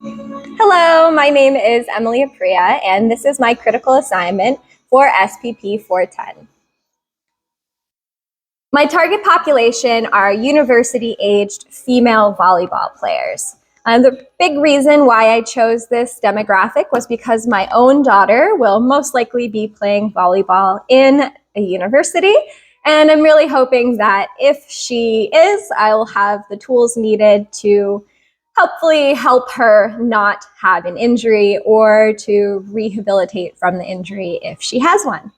Hello, my name is Emily Aprea, and this is my critical assignment for SPP410. My target population are university-aged female volleyball players. The big reason why I chose this demographic was because my own daughter will most likely be playing volleyball in a university, and I'm really hoping that if she is, I'll have the tools needed to hopefully help her not have an injury or to rehabilitate from the injury if she has one.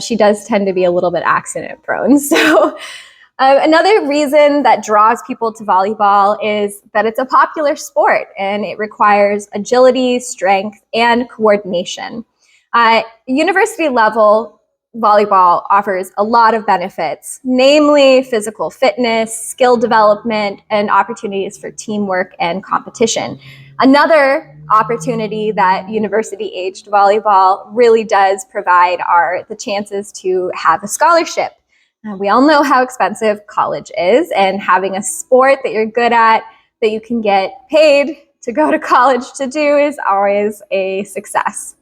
She does tend to be a little bit accident prone. So another reason that draws people to volleyball is that it's a popular sport and it requires agility, strength, and coordination. University level volleyball offers a lot of benefits, namely physical fitness, skill development, and opportunities for teamwork and competition. Another opportunity that university-aged volleyball really does provide are the chances to have a scholarship. We all know how expensive college is, and having a sport that you're good at, that you can get paid to go to college to do, is always a success.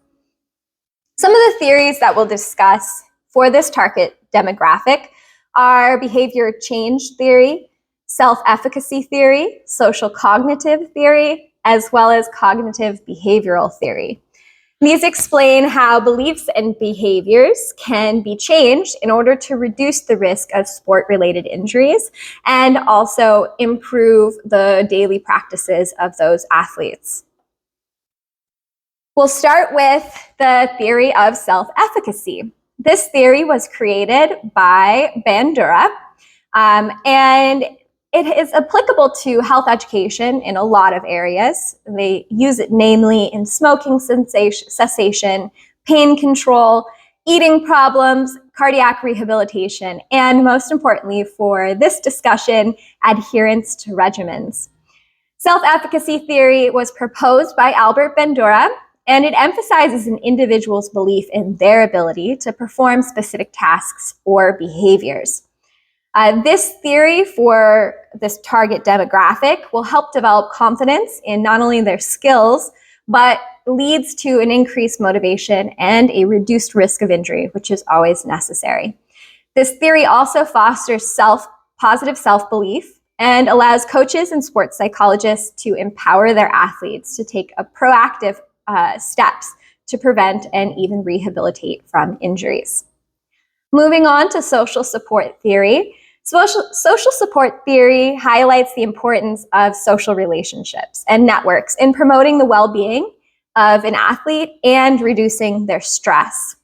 Some of the theories that we'll discuss for this target demographic are behavior change theory, self-efficacy theory, social cognitive theory, as well as cognitive behavioral theory. These explain how beliefs and behaviors can be changed in order to reduce the risk of sport-related injuries and also improve the daily practices of those athletes. We'll start with the theory of self-efficacy. This theory was created by Bandura, and it is applicable to health education in a lot of areas. They use it namely in smoking cessation, pain control, eating problems, cardiac rehabilitation, and most importantly for this discussion, adherence to regimens. Self-efficacy theory was proposed by Albert Bandura, and it emphasizes an individual's belief in their ability to perform specific tasks or behaviors. This theory for this target demographic will help develop confidence in not only their skills, but leads to an increased motivation and a reduced risk of injury, which is always necessary. This theory also fosters positive self-belief and allows coaches and sports psychologists to empower their athletes to take a proactive steps to prevent and even rehabilitate from injuries. Moving on to social support theory. Social support theory highlights the importance of social relationships and networks in promoting the well-being of an athlete and reducing their stress.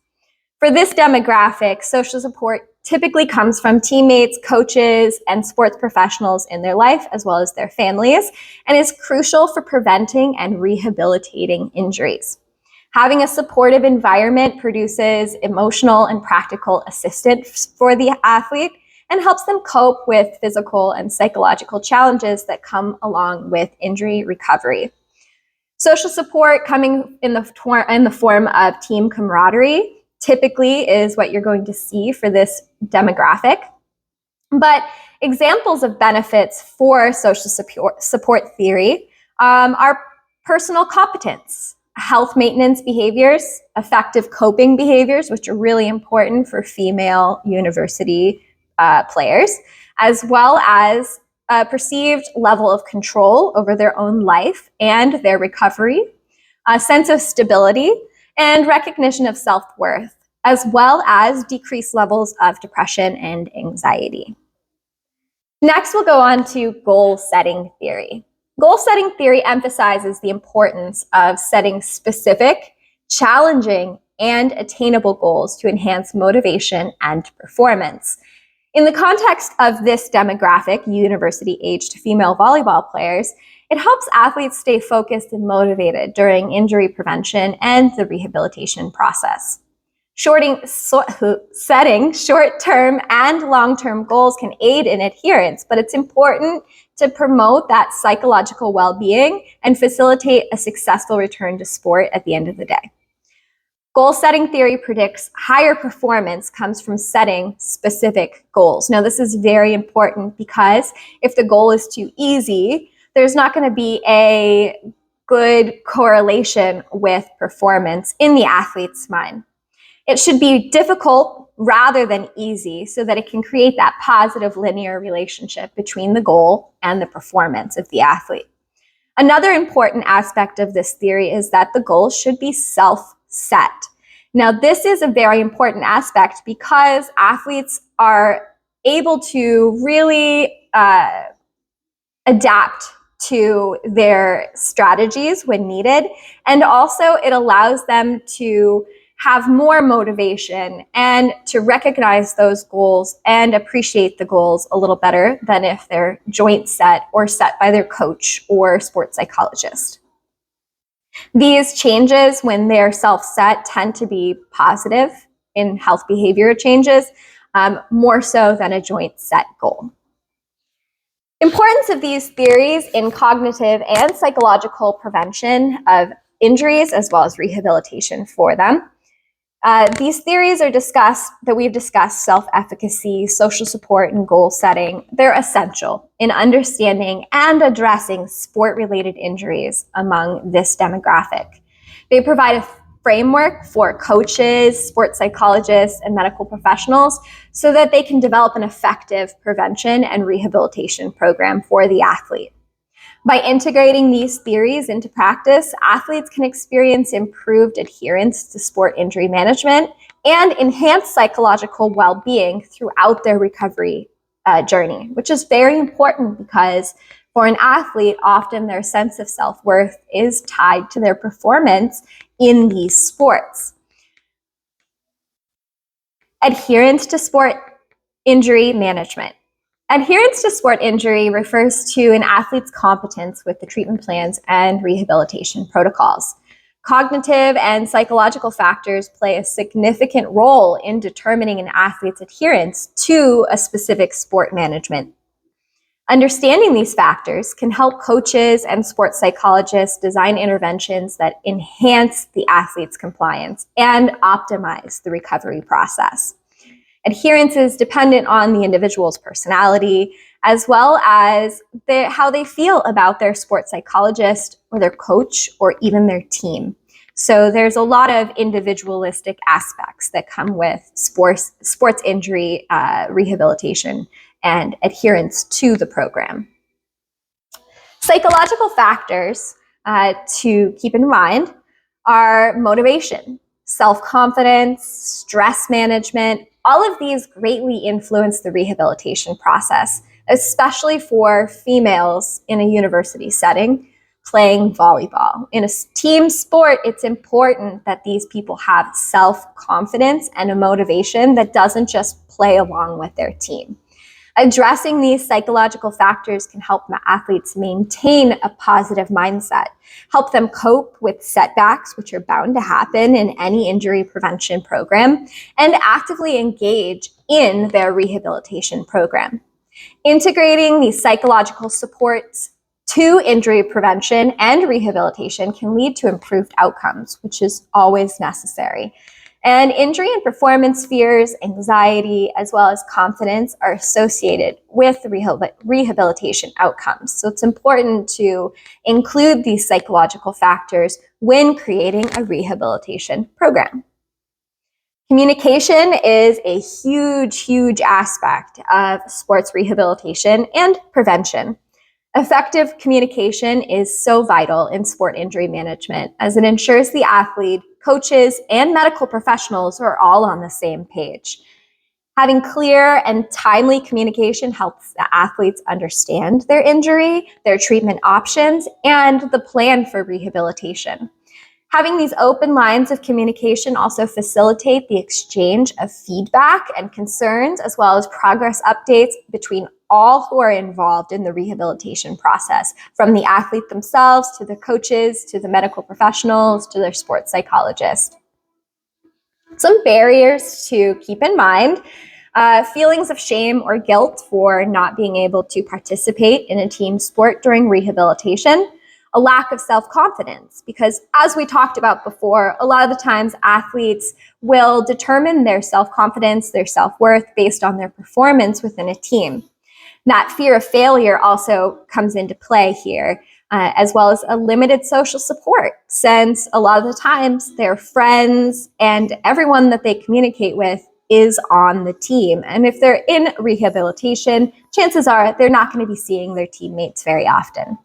For this demographic, social support typically comes from teammates, coaches, and sports professionals in their life, as well as their families, and is crucial for preventing and rehabilitating injuries. Having a supportive environment produces emotional and practical assistance for the athlete and helps them cope with physical and psychological challenges that come along with injury recovery. Social support coming in the form of team camaraderie typically is what you're going to see for this demographic. But examples of benefits for social support theory are personal competence, health maintenance behaviors, effective coping behaviors, which are really important for female university players, as well as a perceived level of control over their own life and their recovery, a sense of stability, and recognition of self-worth, as well as decreased levels of depression and anxiety. Next, we'll go on to goal-setting theory. Goal-setting theory emphasizes the importance of setting specific, challenging, and attainable goals to enhance motivation and performance. In the context of this demographic, university-aged female volleyball players, it helps athletes stay focused and motivated during injury prevention and the rehabilitation process. Setting short-term and long-term goals can aid in adherence, but it's important to promote that psychological well-being and facilitate a successful return to sport at the end of the day. Goal-setting theory predicts higher performance comes from setting specific goals. Now, this is very important because if the goal is too easy, there's not going to be a good correlation with performance in the athlete's mind. It should be difficult rather than easy so that it can create that positive linear relationship between the goal and the performance of the athlete. Another important aspect of this theory is that the goal should be self-set. Now, this is a very important aspect because athletes are able to really adapt to their strategies when needed, and also it allows them to have more motivation and to recognize those goals and appreciate the goals a little better than if they're joint set or set by their coach or sports psychologist. These changes, when they're self-set, tend to be positive in health behavior changes, more so than a joint set goal. Importance of these theories in cognitive and psychological prevention of injuries as well as rehabilitation for them. These theories are we've discussed self-efficacy, social support, and goal setting. They're essential in understanding and addressing sport-related injuries among this demographic. They provide a framework for coaches, sports psychologists, and medical professionals so that they can develop an effective prevention and rehabilitation program for the athlete. By integrating these theories into practice, athletes can experience improved adherence to sport injury management and enhanced psychological well-being throughout their recovery journey, which is very important because for an athlete, often their sense of self-worth is tied to their performance in these sports. Adherence to sport injury management. Adherence to sport injury refers to an athlete's competence with the treatment plans and rehabilitation protocols. Cognitive and psychological factors play a significant role in determining an athlete's adherence to a specific sport management. Understanding these factors can help coaches and sports psychologists design interventions that enhance the athlete's compliance and optimize the recovery process. Adherence is dependent on the individual's personality, as well as how they feel about their sports psychologist or their coach or even their team. So there's a lot of individualistic aspects that come with sports injury rehabilitation and adherence to the program. Psychological factors to keep in mind are motivation, self-confidence, stress management. All of these greatly influence the rehabilitation process, especially for females in a university setting playing volleyball. In a team sport, it's important that these people have self-confidence and a motivation that doesn't just play along with their team. Addressing these psychological factors can help athletes maintain a positive mindset, help them cope with setbacks, which are bound to happen in any injury prevention program, and actively engage in their rehabilitation program. Integrating these psychological supports to injury prevention and rehabilitation can lead to improved outcomes, which is always necessary. And injury and performance fears, anxiety, as well as confidence are associated with rehabilitation outcomes. So it's important to include these psychological factors when creating a rehabilitation program. Communication is a huge aspect of sports rehabilitation and prevention. Effective communication is so vital in sport injury management as it ensures the athlete, coaches, and medical professionals are all on the same page. Having clear and timely communication helps the athletes understand their injury, their treatment options, and the plan for rehabilitation. Having these open lines of communication also facilitate the exchange of feedback and concerns, as well as progress updates between all who are involved in the rehabilitation process, from the athlete themselves to the coaches, to the medical professionals, to their sports psychologist. Some barriers to keep in mind: feelings of shame or guilt for not being able to participate in a team sport during rehabilitation. A lack of self-confidence, because as we talked about before, a lot of the times athletes will determine their self-confidence, their self-worth based on their performance within a team. That fear of failure also comes into play here. as well as a limited social support, since a lot of the times their friends and everyone that they communicate with is on the team. And if they're in rehabilitation, chances are they're not going to be seeing their teammates very often.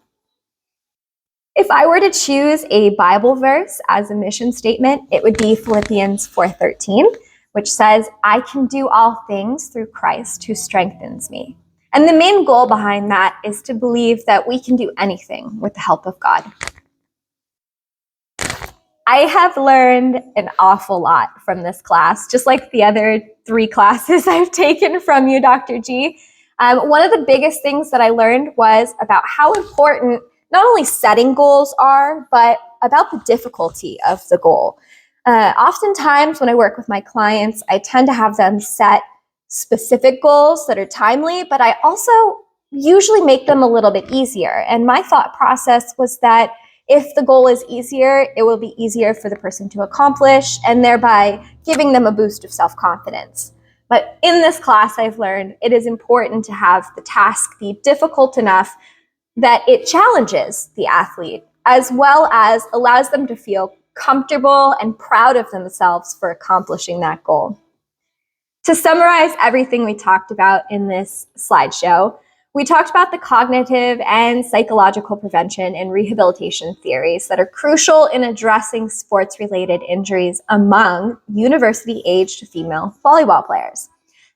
If I were to choose a Bible verse as a mission statement, it would be Philippians 4:13, which says, "I can do all things through Christ who strengthens me." And the main goal behind that is to believe that we can do anything with the help of God. I have learned an awful lot from this class, just like the other 3 classes I've taken from you, Dr. G. One of the biggest things that I learned was about how important not only setting goals are, but about the difficulty of the goal. Oftentimes when I work with my clients, I tend to have them set specific goals that are timely, but I also usually make them a little bit easier. And my thought process was that if the goal is easier, it will be easier for the person to accomplish, and thereby giving them a boost of self-confidence. But in this class, I've learned it is important to have the task be difficult enough that it challenges the athlete, as well as allows them to feel comfortable and proud of themselves for accomplishing that goal. To summarize everything we talked about in this slideshow, we talked about the cognitive and psychological prevention and rehabilitation theories that are crucial in addressing sports-related injuries among university-aged female volleyball players.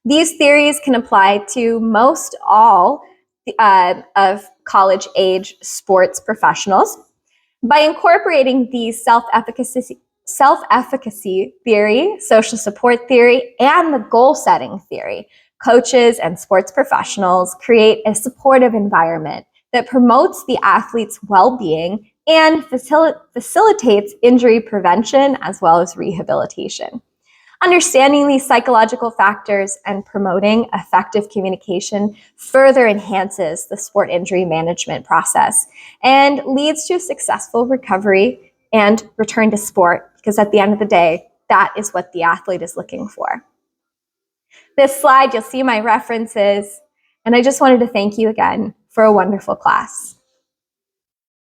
These theories can apply to most all of college-age sports professionals. By incorporating these self-efficacy theory, social support theory, and the goal-setting theory, coaches and sports professionals create a supportive environment that promotes the athlete's well-being and facilitates injury prevention as well as rehabilitation. Understanding these psychological factors and promoting effective communication further enhances the sport injury management process and leads to a successful recovery and return to sport, because at the end of the day, that is what the athlete is looking for. This slide, you'll see my references, and I just wanted to thank you again for a wonderful class.